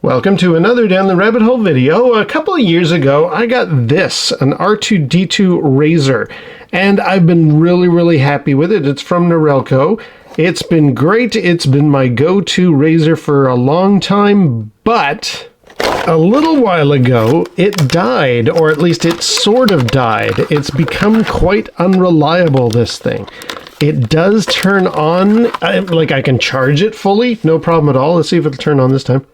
Welcome to another Down the Rabbit Hole video. A couple of years ago, I got this, an R2-D2 razor, and I've been really happy with it. It's from Norelco. It's been great. It's been my go-to razor for a long time, but a little while ago, it died, or at least it sort of died. It's become quite unreliable, this thing. It does turn on, like I can charge it fully, no problem at all. Let's see if it'll turn on this time.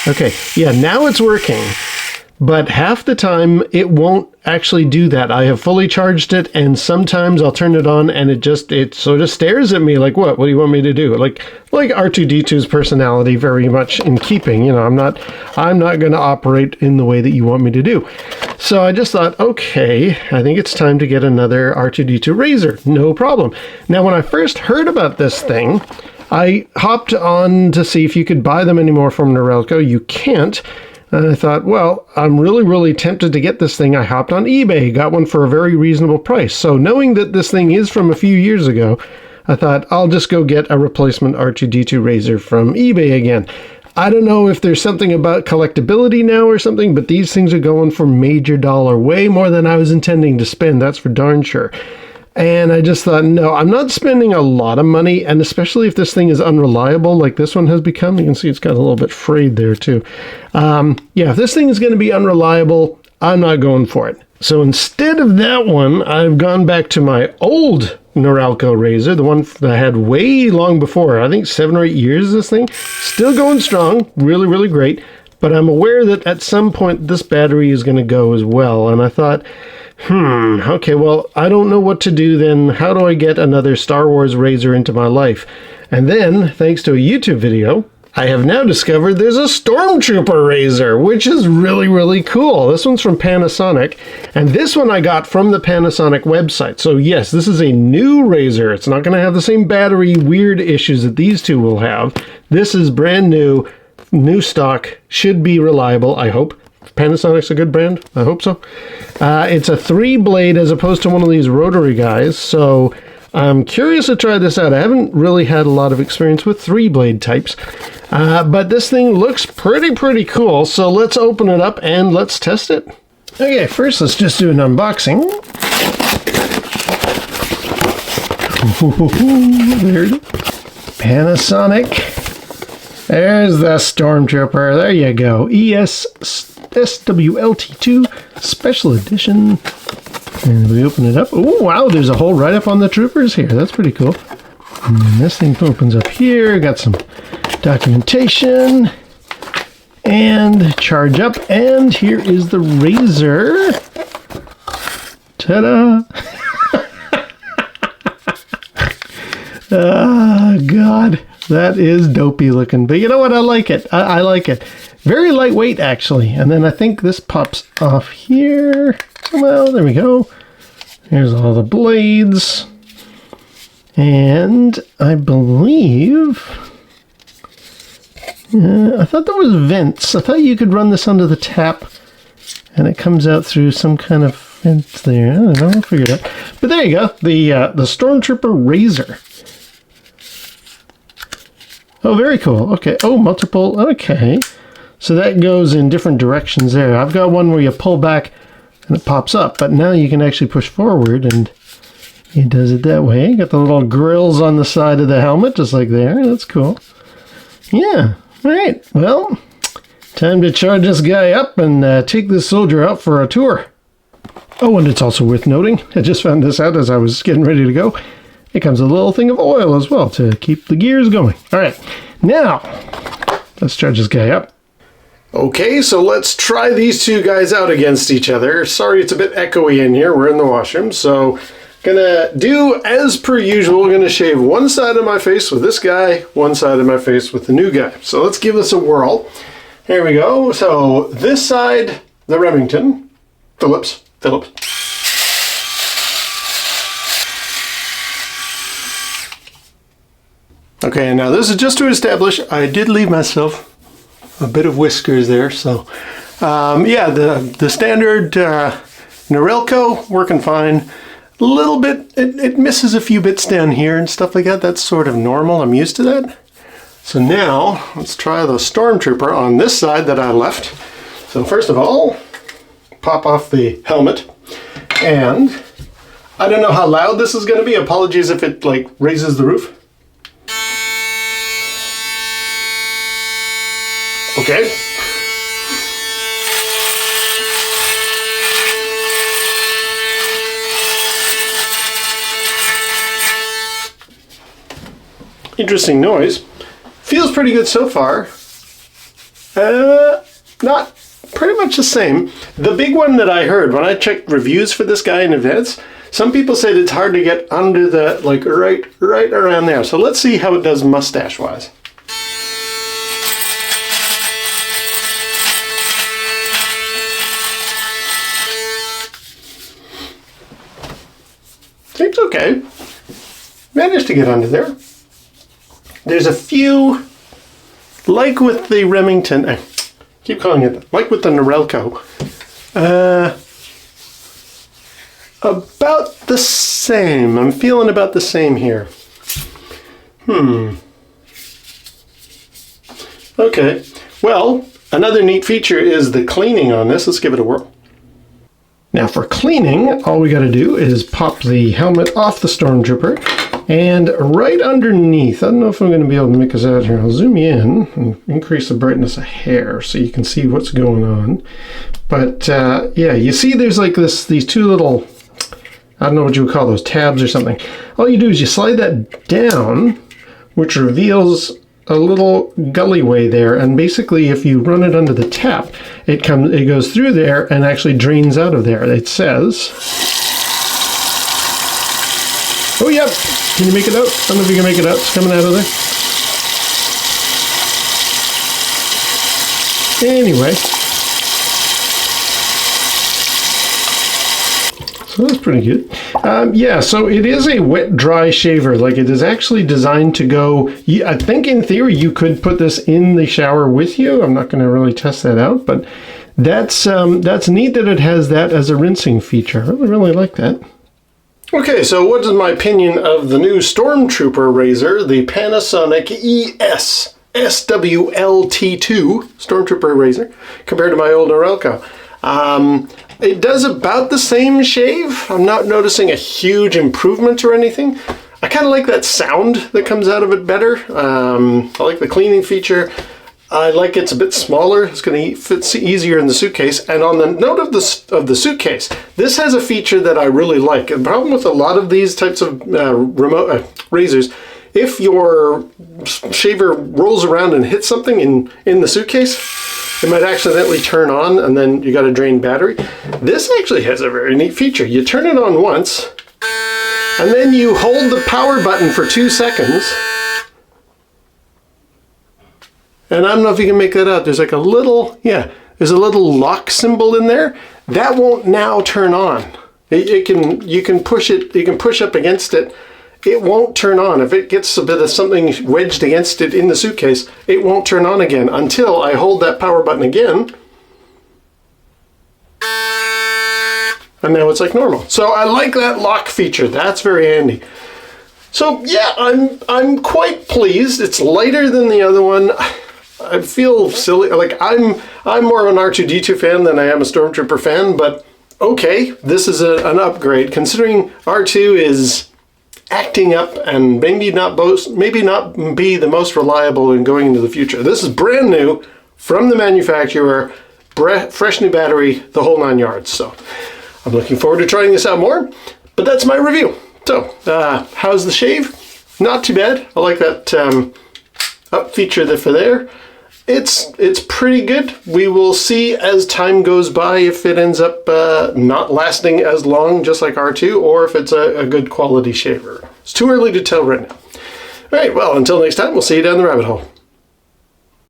Okay, yeah, now it's working, but half the time it won't actually do that. I have fully charged it, and sometimes I'll turn it on and it sort of stares at me like, what do you want me to do? Like R2-D2's personality, very much in keeping. You know, I'm not going to operate in the way that you want me to do. So I just thought, okay, I think it's time to get another R2-D2 razor. No problem. Now, when I first heard about this thing, I hopped on to see if you could buy them anymore from Norelco. You can't. And I thought, well, I'm really tempted to get this thing. I hopped on eBay, got one for a very reasonable price. So knowing that this thing is from a few years ago, I thought I'll just go get a replacement R2-D2 razor from eBay again. I don't know if there's something about collectability now or something, but these things are going for major dollar, way more than I was intending to spend. That's for darn sure. And I just thought, no, I'm not spending a lot of money, and especially if this thing is unreliable like this one has become. You can see it's got a little bit frayed there too. Yeah, if this thing is going to be unreliable, I'm not going for it. So instead of that one, I've gone back to my old Norelco razor, the one that I had way long before. I think 7 or 8 years, this thing. Still going strong, really great. But I'm aware that at some point this battery is going to go as well. And I thought, okay, well, I don't know what to do then. How do I get another Star Wars razor into my life? And then, thanks to a YouTube video, I have now discovered there's a Stormtrooper razor, which is really cool. This one's from Panasonic, and this one I got from the Panasonic website. So yes, this is a new razor. It's not going to have the same battery weird issues that these two will have. This is brand new stock, should be reliable, I hope. Panasonic's a good brand. I hope so. It's a 3-blade as opposed to one of these rotary guys, so I'm curious to try this out. I haven't really had a lot of experience with 3-blade types, but this thing looks pretty cool, so let's open it up and let's test it. Okay, first let's just do an unboxing. There it is. Panasonic. There's the Stormtrooper. There you go. SWLT2 Special Edition. And we open it up. Oh, wow, there's a hole right up on the troopers here. That's pretty cool. And then this thing opens up here. Got some documentation. And charge up. And here is the razor. Ta-da! Oh, God. That is dopey looking. But you know what? I like it. I like it. Very lightweight, actually. And then I think this pops off here. Well, there we go. Here's all the blades. And I believe... I thought there was vents. I thought you could run this under the tap and it comes out through some kind of vent there. I don't know. I'll figure it out. But there you go. The Stormtrooper razor. Oh, very cool. Okay. Oh, multiple. Okay. So that goes in different directions there. I've got one where you pull back and it pops up, but now you can actually push forward and it does it that way. Got the little grills on the side of the helmet, just like there. That's cool. Yeah. All right. Well, time to charge this guy up and take this soldier out for a tour. Oh, and it's also worth noting, I just found this out as I was getting ready to go. It comes with a little thing of oil as well to keep the gears going. All right, now let's charge this guy up. Okay, so let's try these two guys out against each other. Sorry, it's a bit echoey in here. We're in the washroom, so gonna do as per usual. Gonna shave one side of my face with this guy, one side of my face with the new guy. So let's give this a whirl. Here we go. So this side, the Remington, Phillips. Okay, and now this is just to establish I did leave myself a bit of whiskers there, so yeah, the standard Norelco working fine. A little bit, it misses a few bits down here and stuff like that. That's sort of normal. I'm used to that. So now let's try the Stormtrooper on this side that I left. So first of all, pop off the helmet, and I don't know how loud this is going to be. Apologies if it like raises the roof. Okay. Interesting noise. Feels pretty good so far. Not pretty much the same. The big one that I heard when I checked reviews for this guy in advance, some people said it's hard to get under the, like right around there. So let's see how it does mustache wise. Seems okay. Managed to get under there. There's a few, like with the Remington, I keep calling it, like with the Norelco, about the same. I'm feeling about the same here. Okay, well, another neat feature is the cleaning on this. Let's give it a whirl. Now for cleaning, all we got to do is pop the helmet off the Stormtrooper. And right underneath, I don't know if I'm going to be able to make this out here. I'll zoom in and increase the brightness a hair so you can see what's going on. But yeah, you see there's like these two little, I don't know what you would call those, tabs or something. All you do is you slide that down, which reveals a little gullyway there. And basically if you run it under the tap, it goes through there and actually drains out of there. It says, oh yeah. Can you make it out? I don't know if you can make it out. It's coming out of there. Anyway. So that's pretty good. Yeah, so it is a wet-dry shaver. Like, it is actually designed to go... I think in theory you could put this in the shower with you. I'm not going to really test that out, but that's neat that it has that as a rinsing feature. I really like that. Okay, so what is my opinion of the new Stormtrooper razor, the Panasonic ES SWLT2 Stormtrooper razor, compared to my old Norelco? It does about the same shave. I'm not noticing a huge improvement or anything. I kind of like that sound that comes out of it better. I like the cleaning feature. I like it's a bit smaller. It's going to fit easier in the suitcase. And on the note of the suitcase, this has a feature that I really like. The problem with a lot of these types of razors, if your shaver rolls around and hits something in the suitcase, it might accidentally turn on and then you got a drained battery. This actually has a very neat feature. You turn it on once and then you hold the power button for 2 seconds. And I don't know if you can make that out. There's like a little, yeah, there's a little lock symbol in there. That won't now turn on. You can push it, you can push up against it. It won't turn on. If it gets a bit of something wedged against it in the suitcase, it won't turn on again until I hold that power button again. And now it's like normal. So I like that lock feature. That's very handy. So yeah, I'm quite pleased. It's lighter than the other one. I feel silly, like I'm more of an R2-D2 fan than I am a Stormtrooper fan, but okay, this is an upgrade considering R2 is acting up and maybe not be the most reliable in going into the future. This is brand new from the manufacturer, fresh new battery, the whole 9 yards. So I'm looking forward to trying this out more, but that's my review. So how's the shave? Not too bad. I like that up feature there for there. It's pretty good. We will see as time goes by if it ends up not lasting as long, just like R2, or if it's a good quality shaver. It's too early to tell right now. All right, well, until next time, we'll see you down the rabbit hole.